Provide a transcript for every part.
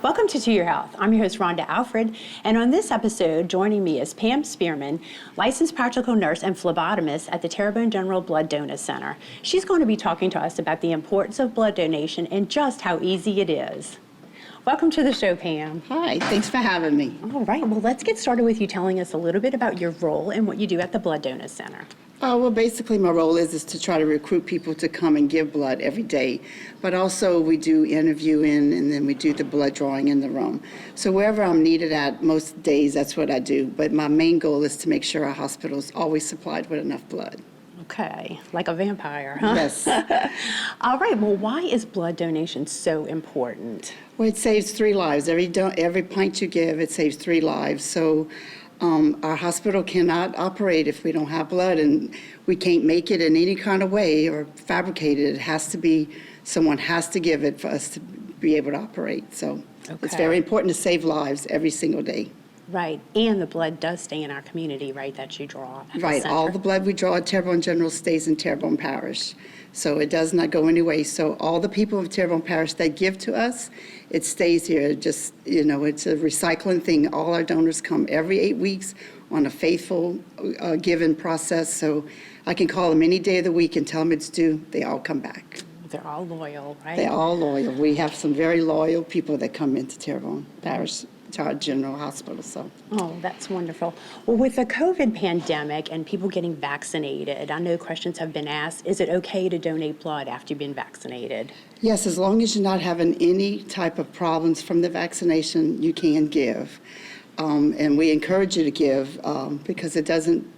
Welcome to Your Health. I'm your host, Rhonda Alfred, and on this episode, joining me is Pam Spearman, licensed practical nurse and phlebotomist at the Terrebonne General Blood Donor Center. She's going to be talking to us about the importance of blood donation and just how easy it is. Welcome to the show, Pam. Hi, thanks for having me. All right, well, let's get started with you telling us a little bit about your role and what you do at the Blood Donor Center. Well, basically my role is to try to recruit people to come and give blood every day. But also we do interviewing and then we do the blood drawing in the room. So wherever I'm needed at most days, that's what I do. But my main goal is to make sure our hospital is always supplied with enough blood. Okay, like a vampire, huh? Yes. All right, well, why is blood donation so important? Well, it saves 3 lives. Every pint you give, it saves 3 lives. So our hospital cannot operate if we don't have blood, and we can't make it in any kind of way or fabricate it. It has to be, someone has to give it for us to be able to operate. So It's very important to save lives every single day. Right, and the blood does stay in our community, right, that you draw at the Right, center. all the blood we draw at Terrebonne General stays in Terrebonne Parish. So it does not go anywhere. So all the people of Terrebonne Parish that give to us, it stays here. Just, it's a recycling thing. All our donors come every 8 weeks on a faithful giving process. So I can call them any day of the week and tell them it's due. They all come back. They're all loyal, right? They're all loyal. We have some very loyal people that come into Terrebonne Parish, to our general hospital. So. Oh, that's wonderful. Well, with the COVID pandemic and people getting vaccinated, I know questions have been asked, is it okay to donate blood after you've been vaccinated? Yes, as long as you're not having any type of problems from the vaccination, you can give. And we encourage you to give because it doesn't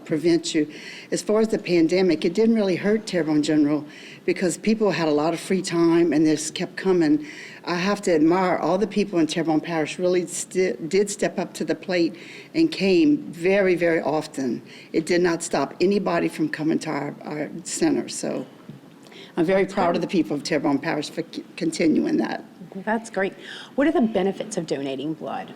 prevent you. As far as the pandemic, it didn't really hurt Terrebonne General because people had a lot of free time and this kept coming. I have to admire all the people in Terrebonne Parish really did step up to the plate and came very, very often. It did not stop anybody from coming to our center. So I'm very proud of the people of Terrebonne Parish for continuing that. That's great. What are the benefits of donating blood?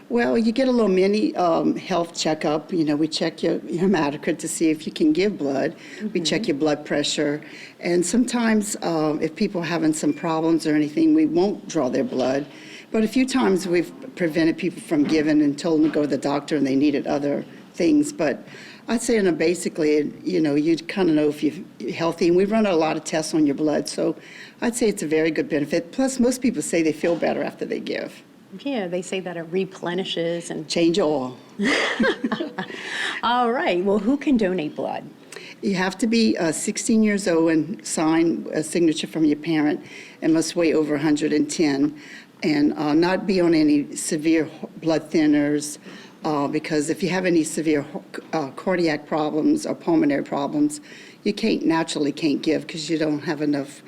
Well, you get a little mini health checkup. We check your hematocrit to see if you can give blood. Mm-hmm. We check your blood pressure. And sometimes if people are having some problems or anything, we won't draw their blood. But a few times we've prevented people from giving and told them to go to the doctor and they needed other things. But I'd say basically, you kind of know if you're healthy. And we run a lot of tests on your blood. So I'd say it's a very good benefit. Plus, most people say they feel better after they give. Yeah, they say that it replenishes and... Change your oil. All right. Well, who can donate blood? You have to be 16 years old and sign a signature from your parent and must weigh over 110 and not be on any severe blood thinners because if you have any severe cardiac problems or pulmonary problems, you naturally can't give because you don't have enough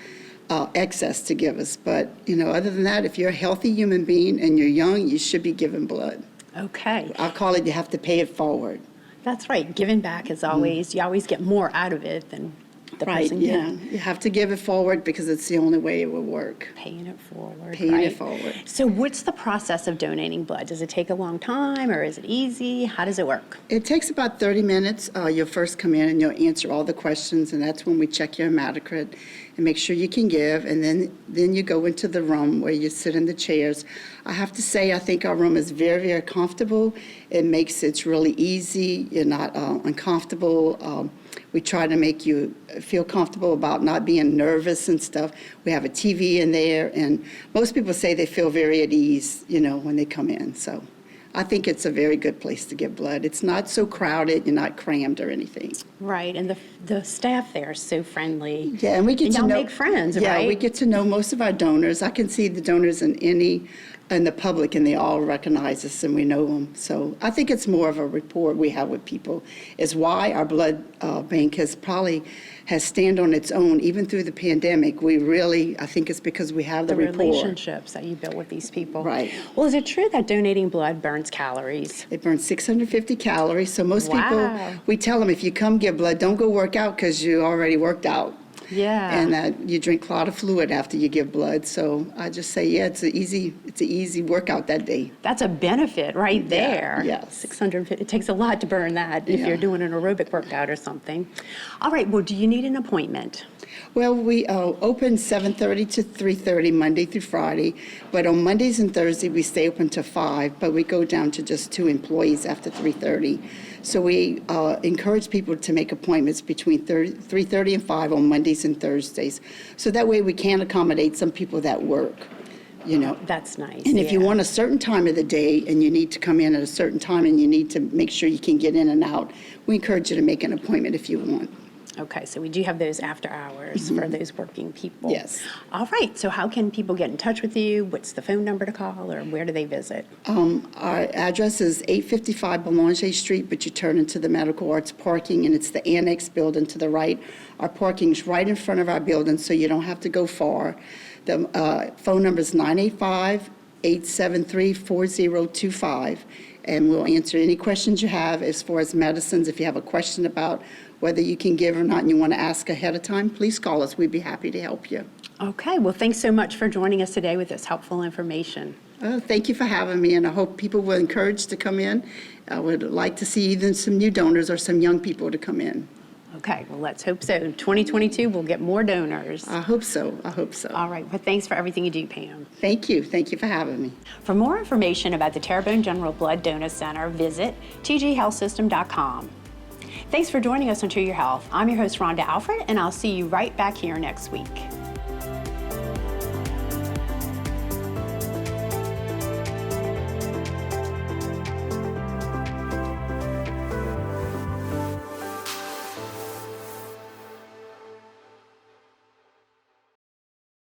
excess to give us. But, other than that, if you're a healthy human being and you're young, you should be giving blood. Okay. I'll call it, you have to pay it forward. That's right. Giving back is always, you always get more out of it than the person yeah. You have to give it forward because it's the only way it will work. Paying it forward, Paying right? it forward. So what's the process of donating blood? Does it take a long time or is it easy? How does it work? It takes about 30 minutes. You'll first come in and you'll answer all the questions, and that's when we check your hematocrit and make sure you can give, and then you go into the room where you sit in the chairs. I have to say, I think our room is very, very comfortable. It's really easy. You're not uncomfortable. We try to make you feel comfortable about not being nervous and stuff. We have a TV in there, and most people say they feel very at ease, when they come in. So I think it's a very good place to give blood. It's not so crowded, you're not crammed or anything. Right, and the staff there is so friendly. Yeah, and we get to know, make friends, yeah, right? we get to know most of our donors. I can see the donors in the public, and they all recognize us, and we know them. So I think it's more of a rapport we have with people. Is why our blood bank has stand on its own, even through the pandemic. I think it's because we have the rapport. Relationships that you built with these people. Right. Well, is it true that donating blood burns calories? It burns 650 calories. So most Wow. people, we tell them, if you come give blood, don't go work out because you already worked out. Yeah. And that you drink a lot of fluid after you give blood. So I just say, yeah, it's an easy workout that day. That's a benefit right there. Yes. 650. It takes a lot to burn that if Yeah. you're doing an aerobic workout or something. All right. Well, do you need an appointment? Well, we open 7:30 to 3:30 Monday through Friday, but on Mondays and Thursdays we stay open to 5, but we go down to just 2 employees after 3:30. So we encourage people to make appointments between 3:30 and 5 on Mondays and Thursdays. So that way we can accommodate some people that work, you know. That's nice. And if you yeah. want a certain time of the day and you need to come in at a certain time and you need to make sure you can get in and out, we encourage you to make an appointment if you want. Okay, so we do have those after hours for those working people. Yes. All right, so how can people get in touch with you? What's the phone number to call, or where do they visit? Our address is 855 Boulanger Street, but you turn into the Medical Arts parking, and it's the annex building to the right. Our parking's right in front of our building, so you don't have to go far. The phone number is 985-873-4025, and we'll answer any questions you have as far as medicines. If you have a question about whether you can give or not and you want to ask ahead of time, please call us. We'd be happy to help you. Okay, well, thanks so much for joining us today with this helpful information. Thank you for having me, and I hope people will encourage to come in. I would like to see even some new donors or some young people to come in. Okay, well, let's hope so. 2022, we'll get more donors. I hope so. I hope so. All right, well, thanks for everything you do, Pam. Thank you. Thank you for having me. For more information about the Terrebonne General Blood Donor Center, visit tghealthsystem.com. Thanks for joining us on To Your Health. I'm your host, Rhonda Alfred, and I'll see you right back here next week.